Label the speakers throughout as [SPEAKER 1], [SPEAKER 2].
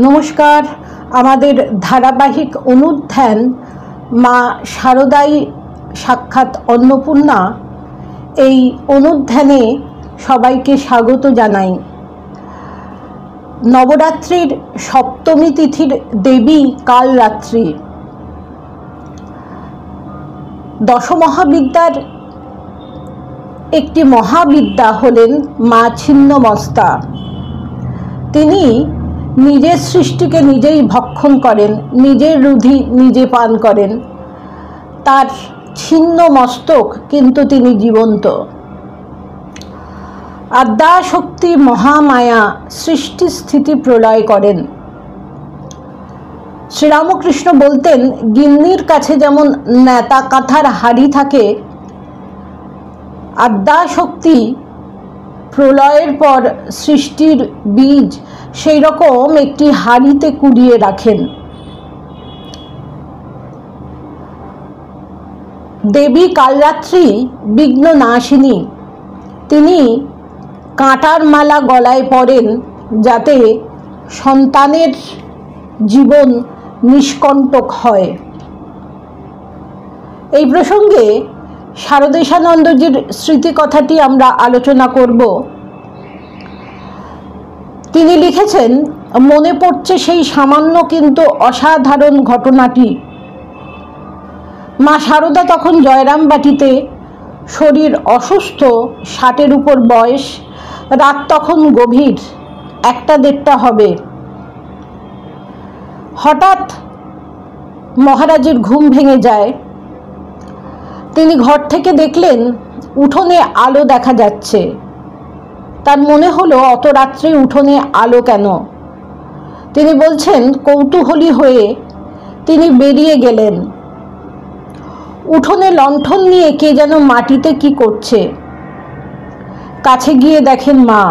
[SPEAKER 1] নমস্কার। আমাদের ধারাবাহিক অনুধ্যান মা শারদাই সাক্ষাৎ অন্নপূর্ণা, এই অনুধ্যানে সবাইকে স্বাগত জানাই। নবরাত্রির সপ্তমী তিথির দেবী কাল রাত্রি। দশমহাবিদ্যার একটি মহাবিদ্যা হলেন মা ছিন্নমস্তা। তিনি নিজের সৃষ্টিকে নিজেই ভক্ষণ করেন, নিজের রুধি নিজে পান করেন। তার ছিন্ন মস্তক কিন্তু তিনি জীবন্ত। আদ্যাশক্তি মহামায়া সৃষ্টি স্থিতি প্রলয় করেন। শ্রীরামকৃষ্ণ বলতেন, গিন্নির কাছে যেমন নেতা কাঁথার হাড়ি থাকে, আদ্যাশক্তি প্রলয়ের পর সৃষ্টির বীজ সেই রকম একটি হাড়িতে কুড়িয়ে রাখেন। দেবী কালরাত্রি বিঘ্ন নাশিনী। তিনি কাঁটার মালা গলায় পরেন যাতে সন্তানের জীবন নিষ্কণ্টক হয়। এই প্রসঙ্গে শারদেশানন্দজির স্মৃতিকথাটি আমরা আলোচনা করব। তিনি লিখেছেন, মনে পড়ছে সেই সামান্য কিন্তু অসাধারণ ঘটনাটি। মা শারদা তখন জয়রামবাটিতে, শরীর অসুস্থ, 60-এর উপর বয়স, রাত তখন গভীর, 1-1:30 হবে। হঠাৎ মহারাজের ঘুম ভেঙে যায়। তিনি ঘর থেকে দেখলেন উঠোনে আলো দেখা যাচ্ছে। তার মনে হলো অত রাত্রে উঠোনে আলো কেন। তিনি বলছেন, কৌতূহলী হয়ে তিনি বেরিয়ে গেলেন। উঠোনে লণ্ঠন নিয়ে কে যেন মাটিতে কি করছে। কাছে গিয়ে দেখেন মা।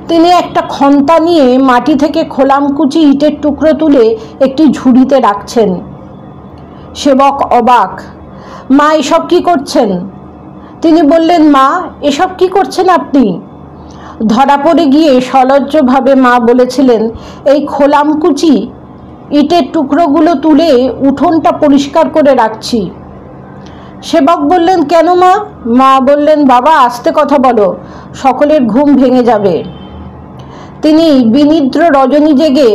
[SPEAKER 1] তিনি একটা খন্তা নিয়ে মাটি থেকে খোলামকুচি ইটের টুকরো তুলে একটি ঝুড়িতে রাখছেন। সেবক অবাক, মা এসব কি করছেন? তিনি বললেন, মা এসব কি করছেন আপনি? ধরা পড়ে গিয়ে সলজ্জভাবে মা বলেছিলেন, এই খোলামকুচি ইটের টুকরোগুলো তুলে উঠোনটা পরিষ্কার করে রাখছি। সেবক বললেন, কেন মা? মা বললেন, বাবা আস্তে কথা বলো, সকলের ঘুম ভেঙে যাবে। তিনি বিনিদ্র রজনী জেগে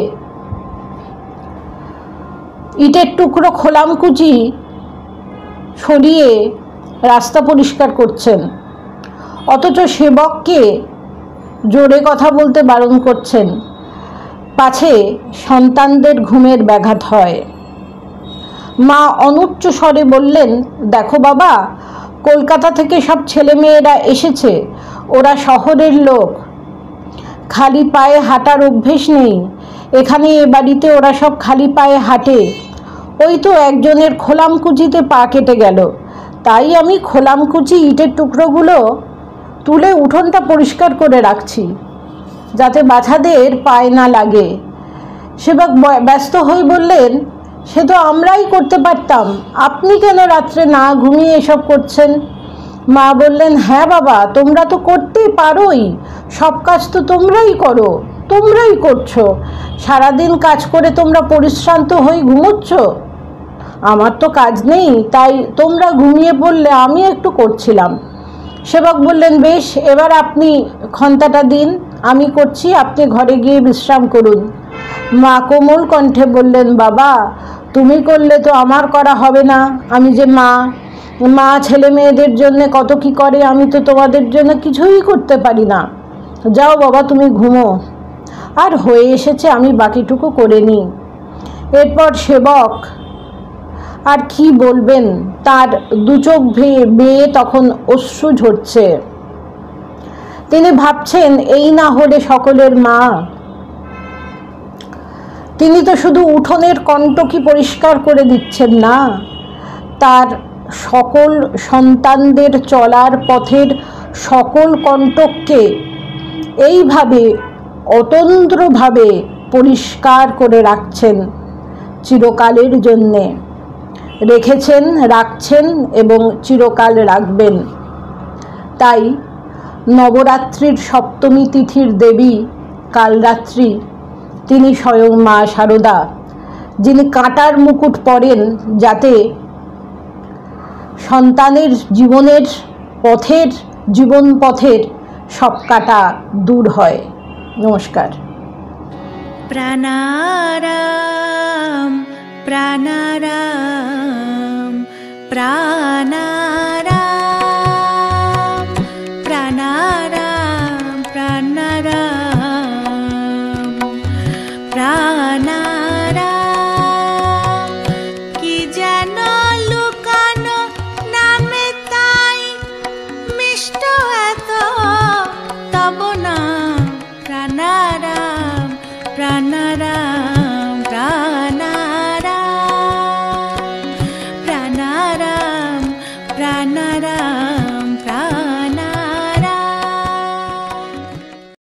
[SPEAKER 1] ইটের টুকরো খোলামকুচি সরিয়ে রাস্তা পরিষ্কার করছেন, অথচ সেবককে জোরে কথা বলতে বারণ করছেন, পাছে সন্তানদের ঘুমের ব্যাঘাত হয়। মা অনুচ্চ স্বরে বললেন, দেখো বাবা, কলকাতা থেকে সব ছেলেমেয়েরা এসেছে, ওরা শহরের লোক, খালি পায়ে হাঁটার অভ্যেস নেই। এখানে এ বাড়িতে ওরা সব খালি পায়ে হাঁটে। ওই তো একজনের খোলামকুচিতে পা কেটে গেল, তাই আমি খোলামকুচি ইটের টুকরোগুলো তুলে উঠোনটা পরিষ্কার করে রাখছি, যাতে বাচ্চাদের পায়ে না লাগে। সেবক ব্যস্ত হয়ে বললেন, সে তো আমরাই করতে পারতাম, আপনি কেন রাত্রে না ঘুমিয়ে এসব করছেন? মা বললেন, হ্যাঁ বাবা, তোমরা তো করতেই পারোই, সব কাজ তো তোমরাই করো, তোমরাই করছো। সারাদিন কাজ করে তোমরা পরিশ্রান্ত হয়ে ঘুমোচ্ছ, আমার তো কাজ নেই, তাই তোমরা ঘুমিয়ে পড়লে আমি একটু করছিলাম। সেবক বললেন, বেশ, এবার আপনি খন্তাটা দিন, আমি করছি, আপনি ঘরে গিয়ে বিশ্রাম করুন। মা কোমল কণ্ঠে বললেন, বাবা তুমি করলে তো আমার করা হবে না, আমি যে মা, মা ছেলে মেয়েদের জন্য কত কি করে, আমি তো তোমাদের জন্য কিছুই করতে পারি না। যাও বাবা, তুমি ঘুমো, আর হয়ে এসেছে, আমি বাকিটুকু করে নিই। এরপর সেবক আর কি বলবেন, তার দুচোখ বেয়ে তখন অশ্রু ঝরছে। তিনি ভাবছেন, এই না হলে সকলের মা। তিনি তো শুধু উঠোনের কণ্টকি পরিষ্কার করে দিচ্ছেন না, তার সকল সন্তানদের চলার পথের সকল কণ্টককে এইভাবে অতন্দ্রভাবে পরিষ্কার করে রাখছেন, চিরকালের জন্যে রেখেছেন, রাখছেন এবং চিরকাল রাখবেন। তাই নবরাত্রির সপ্তমী তিথির দেবী কালরাত্রি তিনি স্বয়ং মা শারদা, যিনি কাঁটার মুকুট পরেন যাতে সন্তানের জীবন পথের সব কাটা দূর হয়। নমস্কার।
[SPEAKER 2] প্রাণারাম প্রাণারাম প্রাণারাম প্রাণারাম প্রাণারাম প্রাণারাম। কি যেন লুকানো নামে তাই মিষ্ট এত তব নাম প্রাণারাম প্রাণারাম।